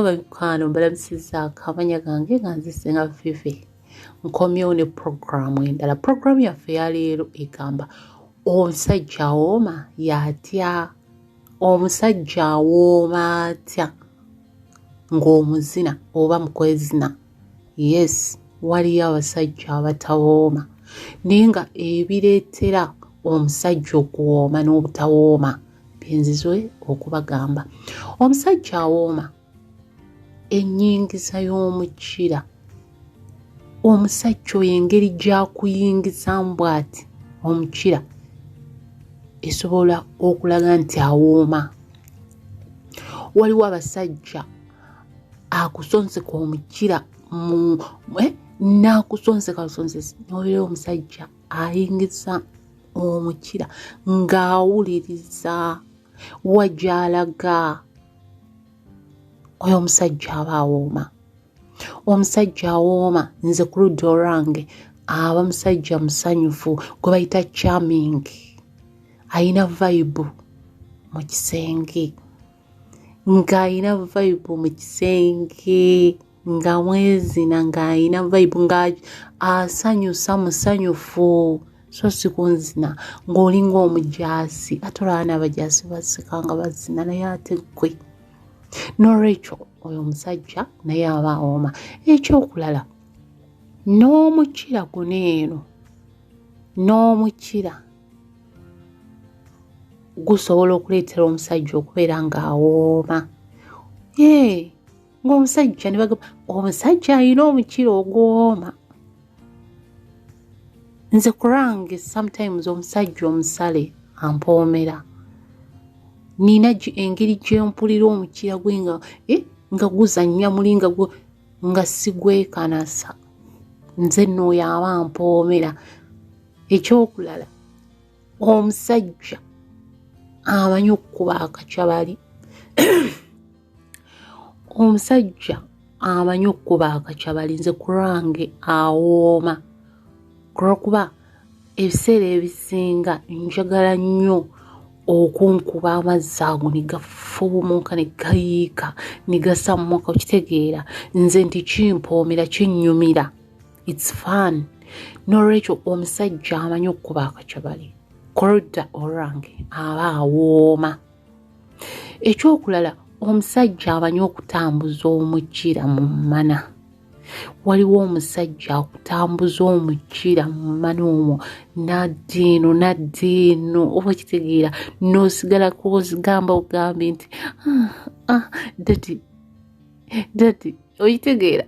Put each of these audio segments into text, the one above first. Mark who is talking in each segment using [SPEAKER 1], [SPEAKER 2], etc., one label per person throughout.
[SPEAKER 1] abakano balamusiza akamanya gange nga nze Ssenga Fifi nkomyewo ne programu endala. Programu yaffe ya leero egamba omusajja awooma yatya. Omusajja awooma atya ng'omuzina oba mukwezina. Yes, waliyo abasajja abatawooma naye nga ebireetera omusajja okuwooma n'obutawooma byenzizwe okubagamba. Omusajja awooma ennyingiza y'omukira. Omusajja oyo engeri gy'akuyingizamu bw'ati omukira esobola okulaga nti awooma. Waliwo abasajja akusonseka omukira n'akusonseka n'obeera omusajja ayingiza omukira ng'awuliriza wajalaga. Oyo omusajja aba awooma. Omusajja awooma nze ku ludda olwange aba musajja musanyufu gwe bayita charming, ayina vibe mu kisenge, ng'ayina vibe mu kisenge, nga mwezina ng'ayina vibe, nga asanyusa musanyufu. So si kunzina ng'olinga omujaasi. Ate olaba n'abajaasi baseka nga bazina naye ate ggwe. N'olwekyo oyo omusajja naye aba awooma. Ekyokulala n'omukira guno eno, n'omukira gusobola okuleetera omusajja okubeera ng'awooma. Ng'omusajja ne bagamba omusajja alina omukira ogwooma. Nze kurange sometimes omusajja omusale ampoomera. Nina engeri gye mpulira omukira gwe nga guzannya muli nga sigwekanasa. Nze nno oyo aba ampoomera. Ekyokulala omusajja amanyi okukuba akakyabali. Omusajja amanyi okukuba akakyabali nze ku lwange awooma. Kuba ebiseera ebisinga njagala nnyo okunkuba amazzi ago ne gafubumuuka ne gayiika ne gasammuka. Okitegeera nze nti kimpoomera kinnyumira. It's fun. N'olwekyo omusajja amanyi okukuba akakyabali ku ludda olwange aba awooma. Ekyokulala omusajja amanyi okutambuza omukira mu mmana. Waliwo omusajja akutambuza omukira mu mmana omwo naddiino oba okitegeera n'osigala kwozigamba ogambe nti dadi okitegeera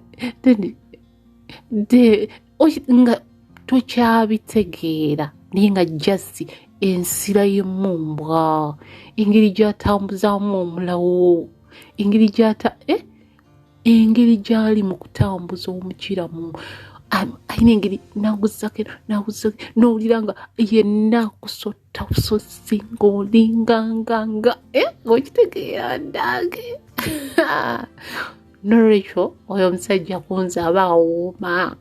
[SPEAKER 1] nga tokyabitegeera naye nga jasi ensira y'emmumbwa, engeri gy'atambuzaamu omulawo, engeri gy'ali mu kutambuza omukira ayina engeri n'aguzako n'owulira nga yenna akusotta busozi ng'olinganga okitegeera ndange. N'olwekyo oyo omusajja kunze aba awooma.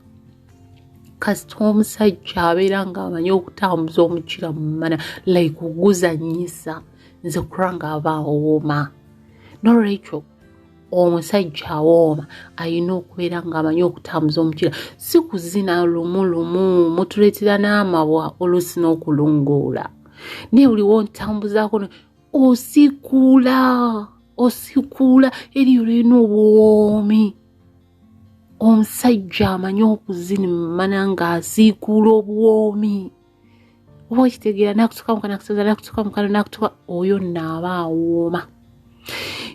[SPEAKER 1] Kasita omusajja abeera ng'amanyi okutambuza omukira mu mmana like oguzannyisa, nze kulanga aba awooma. N'olwekyo omusajja awooma alina okubeera ng'amanyi okutambuza omukira, si kuzina lumu mutuleetera n'amabwa oluusi n'okulungoola. Naye buli wontambuzaako osikuula eriyo lirina obwomi. Omusajja amanyi okuzina mmana ng'asiikuula obwomi. Oba okitegeera n'akutuka mu kanakusaza n'akutuka mu kano n'akutuka, oyo nnaaba awooma.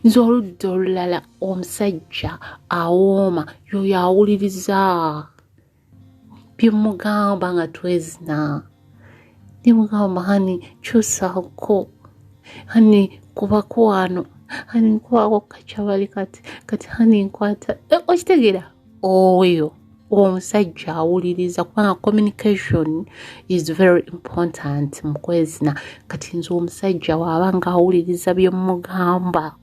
[SPEAKER 1] Nze oludda olulala omusajja awooma yoyo awuliriza bye mugamba nga twezina. Nimugamba hani kyusaako, hani kubako wano, hani nkwako kakyabali kati hani nkwata. Okitegeera oyo omusajja awuliriza kubanga communication is very important mu kwezina. Kati nze omusajja waaba ng'awuliriza bye mugamba.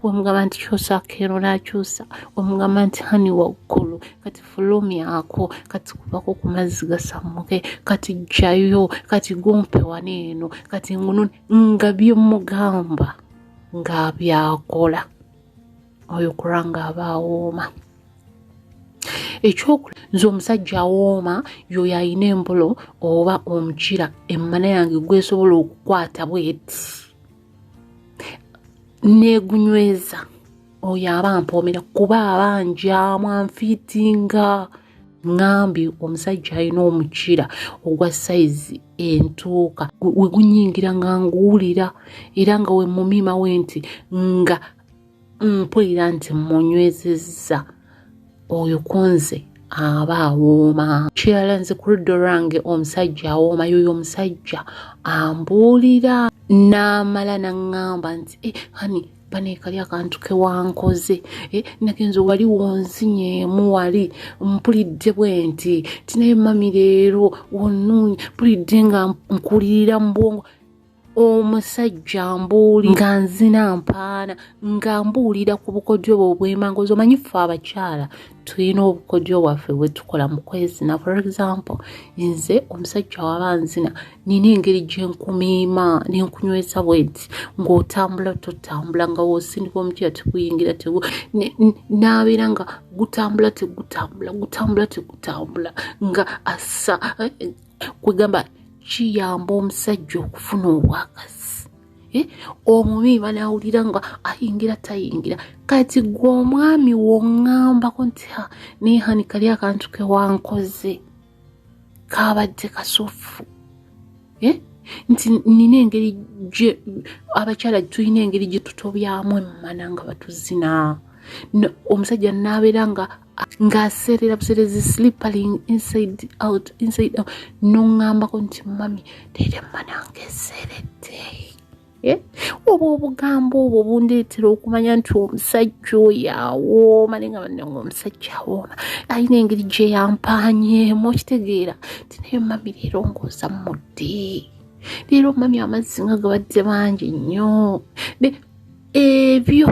[SPEAKER 1] Wemugamba nti kyusaako eno n'akyusa, wemugamba nti hani waggulu kati fulumyako, kati kubako ku mazzi gasammuke, kati jjayo, kati gumpe wano eno, kati ngunone, nga bye mugamba nga byakola. oyo kuranga abawooma. Nze omusajja awooma yoyo ayina embolo oba omukira emmana yange gwesobola okukwata bweti negunyweza oyo aba mpoomera kuba abanjaamu anfiitinga. Ngambye omusajja alina omukira ogwa sayizi entuuka we gunyingira nga nguwulira era nga we mumima we nti nga mpulira nti munywezezza oyo kunze aba awooma. Kirala nze ku ludda lwange omusajja awooma yoyo omusajja ambuulira n'amala n'aŋŋamba nti hani baneekali akantu ke wankoze nagenze wali wonzinyeemu wali mpulidde bwe nti tinaye mami leero wonnuunya mpulidde nga nkulirira mu bwongo. Omusajja mbuuli nga nzina mpaana nga mbuulira ku bukodyo bwe obw'emangozi. Omanyi ffe abakyala tulina obukodyo bwaffe bwe tukola mu kwezina. For example, nze omusajja waba nzina nina engeri gye nkumiima n'enkunywesa bweti ng'otambula totambula nga w'osindika omukira teguyingira n'abeera nga gutambula tegutambula nga assa kwegamba kiyamba omusajja okufuna obwakazi. Omumiima n'awulira nga ayingira tayingira. Kati gwe omwami w'oŋŋambako nti naye hani kali akantu ke wankoze kaabadde kasuffu nti nina engeri gye abakyala tulina engeri gye tutobyamu emmana nga batuzina. Omusajja n'abeera ng'aserera buserezi slippering inside out n'oŋŋambako nti mami leero emmana ng'eseredde. Oba obugambo obwo bundeetera okumanya nti omusajja oyo awooma naye nga bannange omusajja awooma alina engeri gye yampaanyeemu okitegeera nti naye mami leero ng'oza mudde leero mami amazzi nga gabadde mangi nnyo ebyo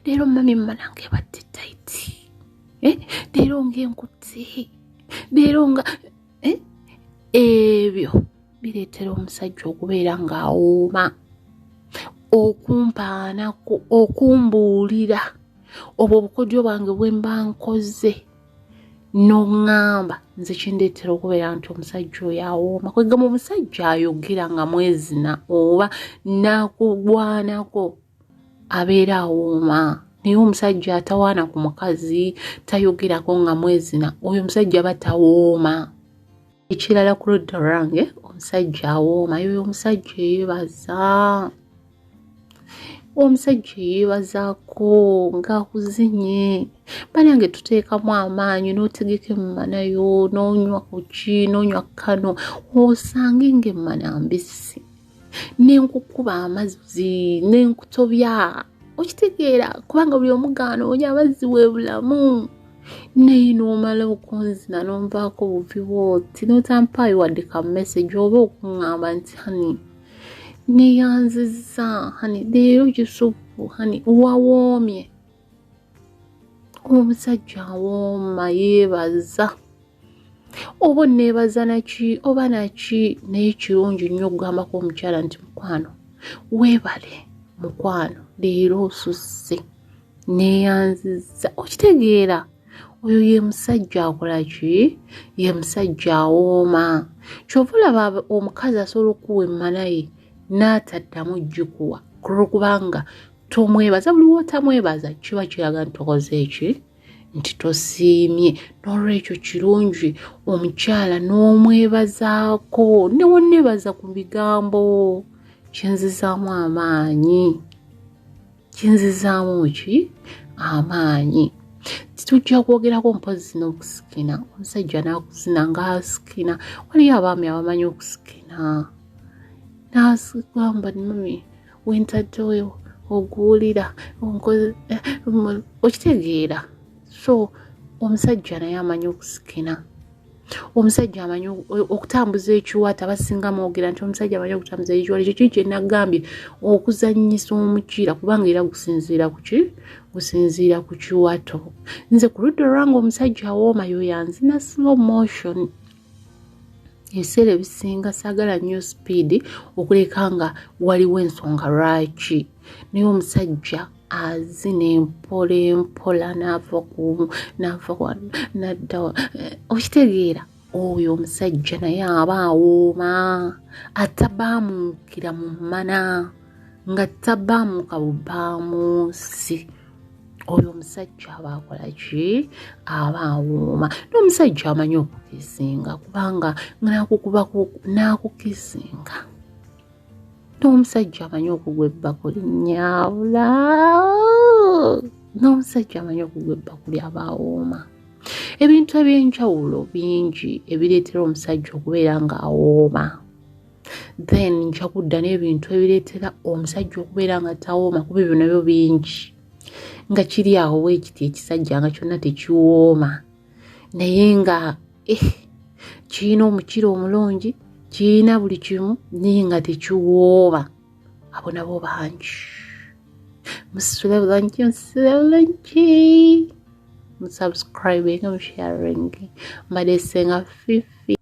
[SPEAKER 1] leero mami emmana ng'ebadde taiti leero ng'enkutte leero nga ebyo bireetera omusajja okubeera ng'awooma okumpaanako okumbuulira obwo obukodyo bwange bwe mba nkoze n'oŋŋamba nze kindeetera okubeera nti omusajja oyo awooma. Kwegamba omusajja ayogera nga mwezina oba n'akugwanako abeera awooma naye omusajja atawaana ku mukazi tayogerako nga mwezina oyo omusajja aba tawooma. Ekirala ku ludda lwange omusajja awooma yoyo omusajja yeebaza. Omusajja yeebazaako ng'akuzinye banange tuteekamu amaanyi n'otegeka emmana yo n'onywa ku ki n'onywa kano osange ng'emmana mbisi n'enkukuba amazzi n'enkutobya okitegeera kubanga buli omugaano onya amazzi bwe bulamu naye n'omala okunzina n'onvaako buvi bwoti n'otampaayo wadde ka message oba okuŋŋamba nti hani neyanziza hani leero Yusufu hani wawoomye. Omusajja awooma yeebaza oba neebaza naki oba naki naye kirungi nnyo okugambako omukyala nti mukwano weebale mukwano leero osusse neyanziza okitegeera oyo ye musajja akola ki ye musajja awooma. Kyova olaba omukazi asobola okuwa emmana ye n'ataddamu gikuwa kulwokubanga tomwebaza. Buli wootamwebaza kiba kiraga nti tokoze eki nti tosiimye. N'olwekyo kirungi omukyala n'omwebazaako newonneebaza ku bigambo kinzizaamu amaanyi kinzizaamu ki amaanyi. Titujja kwogerako mpozi n'okusikina omusajja n'akuzina ng'asikina. Waliyo abaami abamanyi okusikina n'asigamba mami wentaddewo oguwulira okitegeera. So omusajja naye amanyi okusikina. Omusajja amanyi okutambuza ekiwaata abasinga mwogera nti omusajja amanyi okutambuza ekiwaata. Ekyo kye nagambye okuzannyisa omukira kubanga era gusinziira ku ki gusinziira ku kiwato. Nze ku ludda olwange omusajja awooma yoyo anzina slow motion. Ebiseera ebisinga saagala nnyo speed okuleka nga waliwo ensonga lwaki naye omusajja azina empola nadda okitegeera oyo omusajja naye aba awooma atabaamuukira mu mana nga tabaamuuka bubaamuusi oyo omusajja aba akola ki aba awooma n'omusajja amanyi okukisinga kubanga n'akukisinga n'omusajja amanyi okugwa ebbakuli nyaabula n'omusajja amanyi okugwa ebbakuli aba awooma ebintu ebyenjawulo bingi ebireetera omusajja okubeera nga awooma then nja kudda n'ebintu ebireetera omusajja okubeera nga tawooma kuba ebyo nabyo bingi nga kiri awo weekiti ekisajja nga kyonna tekiwooma naye nga kirina omukiro omulungi kirina buli kimu naye nga tekiwooma abo nabo bangi musule bulungi musubscribing musharing mbadde senga Fifi